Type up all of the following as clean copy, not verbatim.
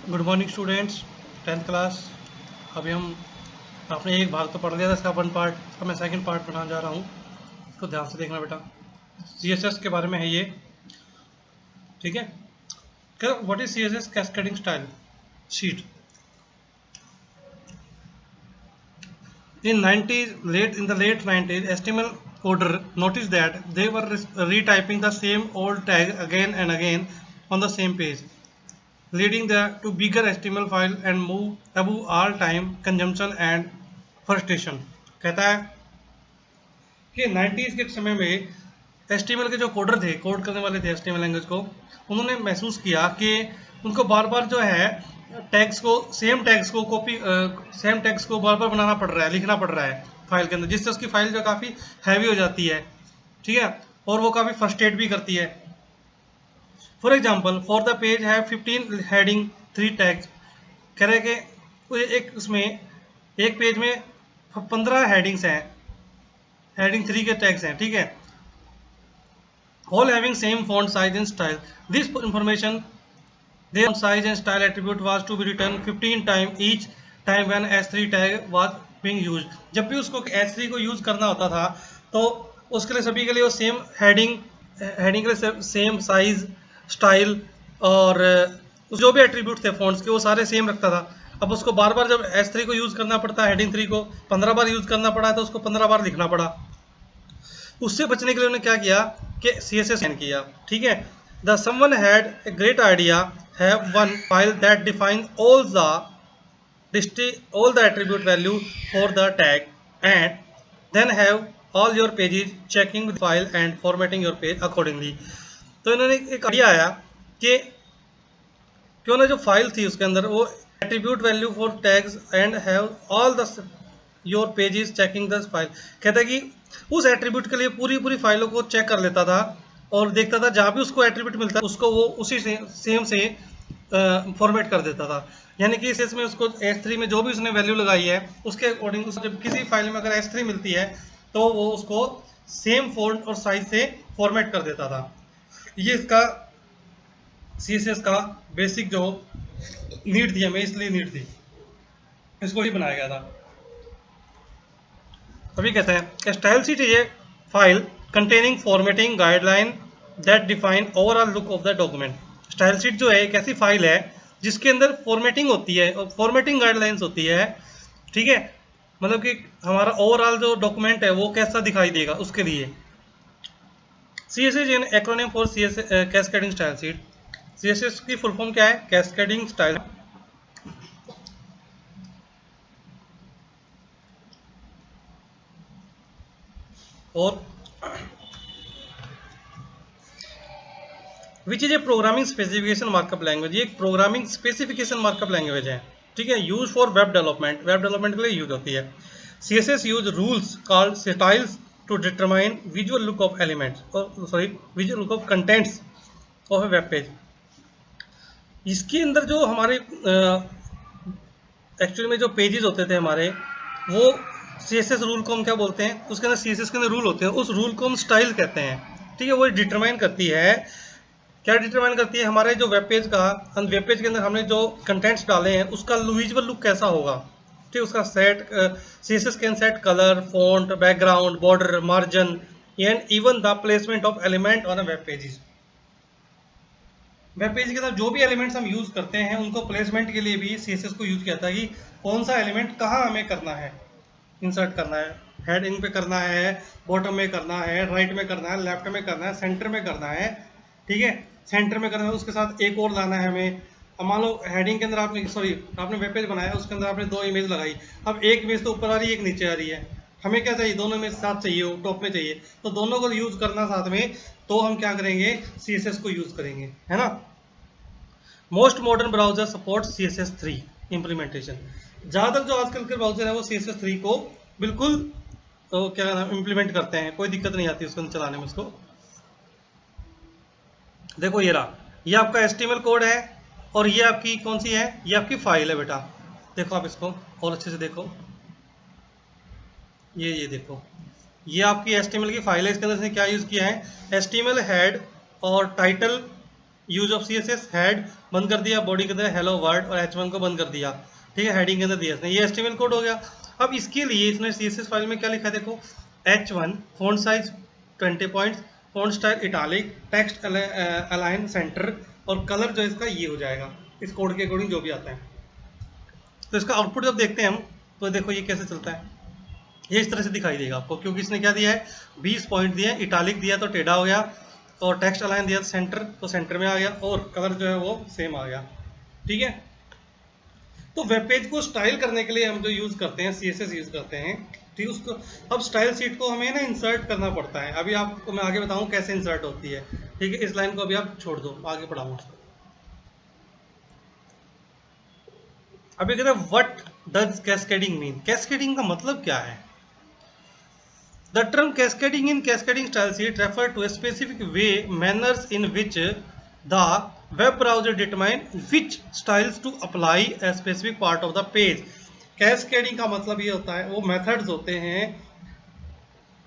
Good morning students, 10th class. अभी हम आपने एक भाग तो पढ़ लिया था, इसका वन पार्ट का मैं सेकंड पार्ट बनाने जा रहा हूँ। इसको ध्यान से देखना बेटा। सीएसएस के बारे में है ये, ठीक है। What is CSS cascading style sheet? In the late 90s, HTML coder noticed that they were retyping the same old tag again and again on the same page, leading to bigger HTML file and move above all time consumption and frustration। कहता है कि 90s के समय में HTML के जो coder थे, code करने वाले थे HTML लैंग्वेज को, उन्होंने महसूस किया कि उनको बार बार जो है सेम टैग्स को बार बार बनाना पड़ रहा है, लिखना पड़ रहा है फाइल के अंदर, जिससे उसकी फाइल जो काफ़ी हैवी हो जाती है, ठीक है, और वो काफ़ी फ्रस्ट्रेट भी करती है। For example, for the page है 15 हेडिंग 3 टैग्स। कह रहे कि एक पेज में 15 हेडिंग्स हैं, हेडिंग 3 के टैग्स हैं, ठीक है, all having same font size and style. This information, their font size and style attribute was to be written 15 times each time when h3 tag was being used. जब भी उसको h3 को use करना होता था तो उसके लिए सभी के लिए वो सेम हेडिंग के लिए सेम साइज, स्टाइल और जो भी एट्रीब्यूट थे फॉन्ट्स के वो सारे सेम रखता था। अब उसको बार बार जब h3 को यूज करना पड़ता है, हेडिंग 3 को 15 बार यूज करना पड़ा है, तो उसको 15 बार लिखना पड़ा। उससे बचने के लिए उन्होंने क्या किया कि CSS साइन किया, ठीक है। The someone had a great idea, have one file that define all the attribute value for the tag and then have all your pages checking the file and formatting your page accordingly. तो इन्होंने एक idea आया कि क्यों ना जो file थी उसके अंदर वो attribute value for tags and have all the your pages checking the file. कहता है कि उस एट्रीब्यूट के लिए पूरी फाइलों को चेक कर लेता था और देखता था जहाँ भी उसको एट्रीब्यूट मिलता है उसको वो उसी सेम से फॉर्मेट कर देता था। यानी कि इस में उसको h3 में जो भी उसने वैल्यू लगाई है उसके अकॉर्डिंग जब किसी फाइल में अगर h3 मिलती है तो वो उसको सेम फॉन्ट और साइज से फॉर्मेट कर देता था। ये इसका CSS का बेसिक जो नीड थी, हमें इसलिए नीड थी, इसको ही बनाया गया था। अभी कहते हैं style sheet is a file containing formatting guideline that define overall look of the document. Style sheet जो है एक ऐसी फाइल है जिसके अंदर फॉर्मेटिंग होती है और फॉर्मेटिंग गाइडलाइंस होती है, ठीक है, मतलब कि हमारा ओवरऑल जो डॉक्यूमेंट है वो कैसा दिखाई देगा उसके लिए। CSS an acronym for cascading style sheet. CSS की फुल फॉर्म क्या है? Cascading style. और which is a programming specification markup language. ये एक प्रोग्रामिंग स्पेसिफिकेशन मार्कअप लैंग्वेज है, ठीक है, use for web development, web development के लिए यूज होती है। CSS use rules called styles to determine visual look of elements, visual look of contents of a web page. इसके अंदर जो हमारे एक्चुअली में जो पेजेस होते थे हमारे, वो CSS रूल को हम क्या बोलते हैं, उसके अंदर CSS के अंदर रूल होते हैं, उस रूल को हम स्टाइल कहते हैं, ठीक है। वो डिटरमाइन करती है, क्या डिटरमाइन करती है, हमारे जो वेब पेज के अंदर हमने जो कंटेंट्स डाले हैं उसका विजुअल लुक कैसा होगा, ठीक है। उसका set CSS can set colour, font, background, border, margin and even the placement of element on a web pages. Web page के अंदर जो भी एलिमेंट्स हम यूज करते हैं उनको प्लेसमेंट के लिए भी CSS को यूज किया था कि कौन सा एलिमेंट कहाँ हमें करना है, इंसर्ट करना है, हेडिंग पे करना है, बॉटम में करना है, राइट में करना है, लेफ्ट में करना है, सेंटर में करना है, ठीक है, सेंटर में करना है। उसके साथ एक और लाना है हमें। अब मान लो हेडिंग के अंदर आपने वेब पेज बनाया, उसके अंदर आपने 2 इमेज लगाई। अब एक इमेज तो ऊपर आ रही है, एक नीचे आ रही है, हमें क्या चाहिए, दोनों इमेज साथ चाहिए, टॉप में चाहिए, तो दोनों को यूज करना साथ में, तो हम क्या करेंगे, CSS को यूज करेंगे, है ना। Most modern browser support CSS3 implementation. ज़्यादातर जो आजकल के ब्राउजर है वो CSS3 को बिल्कुल तो क्या इम्प्लीमेंट करते हैं, कोई दिक्कत नहीं आती उसको चलाने में। उसको देखो, ये रहा, ये आपका HTML कोड है और ये आपकी कौन सी है, ये आपकी फाइल है बेटा। देखो आप इसको और अच्छे से देखो, ये देखो, ये आपकी HTML की फाइल है। इसके अंदर से क्या यूज़ किया है, HTML हेड और title use of CSS, head बंद कर दिया, बॉडी के अंदर हेलो वर्ल्ड और H1 को बंद कर दिया, ठीक है, हेडिंग के अंदर दिया इसने, ये HTML कोड हो गया। अब इसके लिए इसने CSS फाइल में क्या लिखा है देखो, H1 font size 20 points, font style italic, text align centre और कलर जो इसका ये हो जाएगा इस कोड के अकॉर्डिंग जो भी आता है। तो इसका आउटपुट जब देखते हैं हम तो देखो ये कैसे चलता है, ये इस तरह से दिखाई देगा आपको, क्योंकि इसने क्या दिया है 20 पॉइंट दिए, इटालिक दिया तो टेढ़ा हो गया, और टेक्स्ट अलाइन दिया सेंटर तो सेंटर में आ गया, और कलर जो है वो सेम आ गया, ठीक है। तो वेब पेज को स्टाइल करने के लिए हम जो यूज करते हैं CSS यूज करते हैं, ठीक, उसको अब स्टाइल शीट को हमें ना इंसर्ट करना पड़ता है। अभी आपको मैं आगे बताऊं कैसे इंसर्ट होती है, ठीक है। इस लाइन को अभी आप छोड़ दो, आगे पढ़ाऊंगा उसको। अभी कहते हैं what does cascading mean, cascading का मतलब क्या है। The term cascading in cascading style sheet refer to a specific way, manners in which the web browser determine which styles to apply a specific part of the page. Cascading का मतलब ये होता है, वो methods होते हैं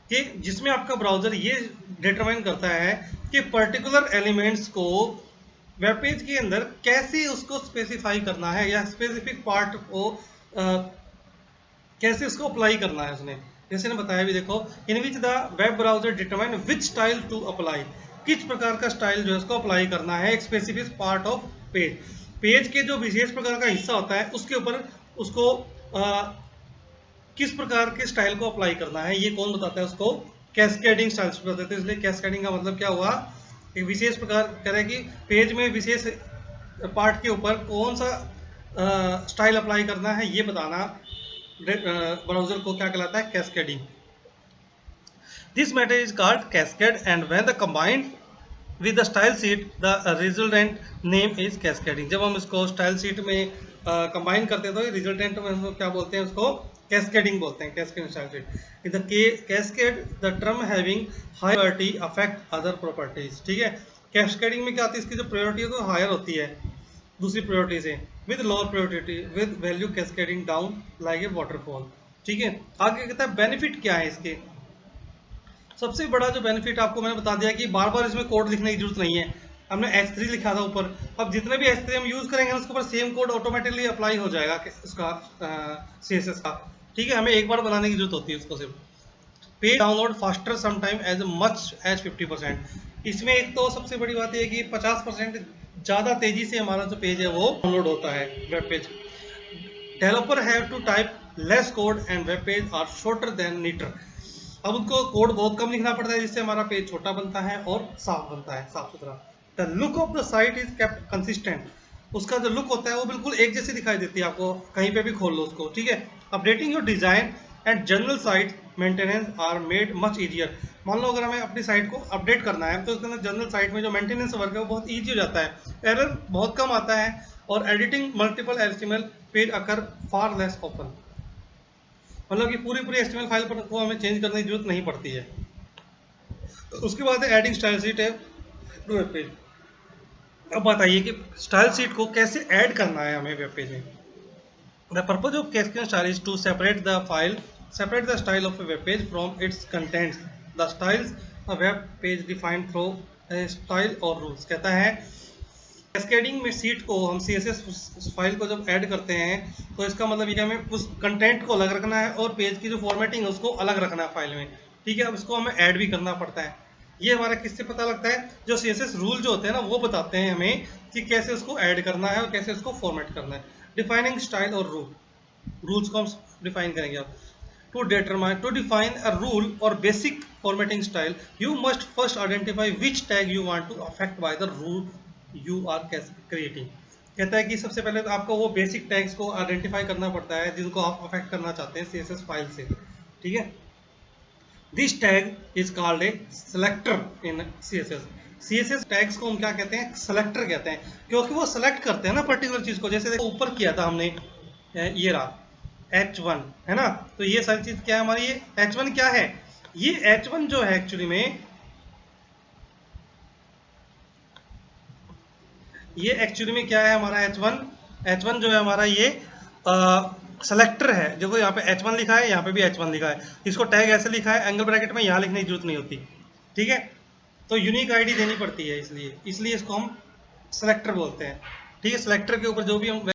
कि जिसमें आपका ब्राउजर ये डिटरमाइन करता है कि पर्टिकुलर एलिमेंट्स को वेब पेज के अंदर कैसे उसको स्पेसिफाई करना है, या स्पेसिफिक पार्ट को कैसे उसको अप्लाई करना है उसने। जैसे ने बताया भी देखो, in which the web browser determine which style to apply, किस प्रकार का स्टाइल जो है उसको अप्लाई करना है एक specific part of page, page के जो विशेष प्रकार का हिस्सा होता है उसके ऊपर उसको किस प्रकार के स्टाइल को अप्लाई करना है, ये कौन बताता है उसको, कैस्केडिंग स्टाइल्स बताते हैं। इसलिए कैस्केडिंग का मतलब क्या हुआ, एक विशेष प्रकार कह रहे हैं कि पेज में विशेष पार्ट के ऊपर कौन सा स्टाइल अप्लाई करना है, ये बताना ब्राउजर को क्या कहलाता है, cascading. This matter is called cascade and when the combined with the style sheet the resultant name is cascading. जब हम इसको स्टाइल शीट में कंबाइन करते हैं तो रिजल्टेंट में हम क्या बोलते हैं, उसको कैस्केडिंग बोलते हैं, cascading style sheet. In the cascade the term having high priority affect other properties, ठीक है। कैस्केडिंग में क्या आती है, इसकी जो प्रायोरिटी है तो हायर होती है दूसरी प्रायोरिटी से, with lower priority with value cascading down like a waterfall, ठीक है। आगे कहता है बेनिफिट क्या है इसके। सबसे बड़ा जो बेनिफिट आपको मैंने बता दिया कि बार बार इसमें कोड लिखने की जरूरत नहीं है। हमने H3 लिखा था ऊपर, अब जितने भी H3 हम यूज करेंगे उसके ऊपर सेम कोड ऑटोमेटिकली अप्लाई हो जाएगा उसका CSS का, ठीक है। हमें एक बार बनाने की जरूरत होती है उसको सिर्फ। Page download faster sometime as much as 50%। इसमें एक तो सबसे बड़ी बात यह है कि 50% ज़्यादा तेजी से हमारा जो पेज है वो डाउनलोड होता है web page. Developer have to type less code and web page are shorter than neater. अब उनको कोड बहुत कम लिखना पड़ता है जिससे हमारा पेज छोटा बनता है और साफ बनता है, साफ सुथरा। The look of the site is kept consistent. उसका जो लुक होता है वो बिल्कुल एक जैसी दिखाई देती है, आपको कहीं पे भी खोल लो उसको, ठीक है। Updating your design and general site maintenance are made much easier. मान लो अगर हमें अपनी साइट को अपडेट करना है तो उसके अंदर जनरल साइट में जो मेंटेनेंस वर्क है वो बहुत ईजी हो जाता है, एरर बहुत कम आता है, और एडिटिंग मल्टीपल HTML पेज अकर फार लेस ओपन। मतलब कि पूरी HTML फाइल पर को हमें चेंज करने की जरूरत नहीं पड़ती है। उसके बाद है एडिंग स्टाइल शीट है वेब पेज। अब बताइए कि स्टाइल शीट को कैसे ऐड करना है हमें वेब पेज में। The purpose of cascading style is to separate the file, separate the style of a web page from its contents. The styles a web page defined through a style or rules। कहता है cascading में seat को हम CSS file को जब add करते हैं तो इसका मतलब ये हमें उस कंटेंट को अलग रखना है और पेज की जो फॉर्मेटिंग है उसको अलग रखना है फाइल में, ठीक है। अब इसको हमें ऐड भी करना पड़ता है। ये हमारा किससे पता लगता है, जो CSS रूल जो होते हैं ना वो बताते हैं हमें कि कैसे उसको ऐड करना है और कैसे उसको फॉर्मेट करना है। डिफाइनिंग स्टाइल और रूल्स को हम डिफाइन करेंगे। आप to define a rule or basic formatting style, you must first identify which tag you want to affect by the rule you are creating। कहता है कि सबसे पहले तो आपको वो बेसिक टैग्स को आइडेंटिफाई करना पड़ता है जिनको आप अफेक्ट करना चाहते हैं CSS फाइल से, ठीक है। This tag is called a selector in CSS। CSS tags को हम क्या कहते हैं, सेलेक्टर कहते हैं, क्योंकि वो सेलेक्ट करते हैं ना पर्टिकुलर चीज को। जैसे देखो ऊपर किया था हमने, ये रहा H1 है ना, तो ये सारी चीज क्या है हमारी, ये H1 क्या है, ये H1 जो है एक्चुअली में, ये एक्चुअली में क्या है हमारा H1 जो है हमारा ये सेलेक्टर है। देखो यहाँ पे H1 लिखा है, यहाँ पे भी H1 लिखा है, इसको टैग ऐसे लिखा है एंगल ब्रैकेट में, यहाँ लिखने की जरूरत नहीं होती, ठीक है। तो यूनिक आईडी देनी पड़ती है, इसलिए इसको हम सेलेक्टर बोलते हैं। ठीक है, सेलेक्टर के ऊपर जो भी हम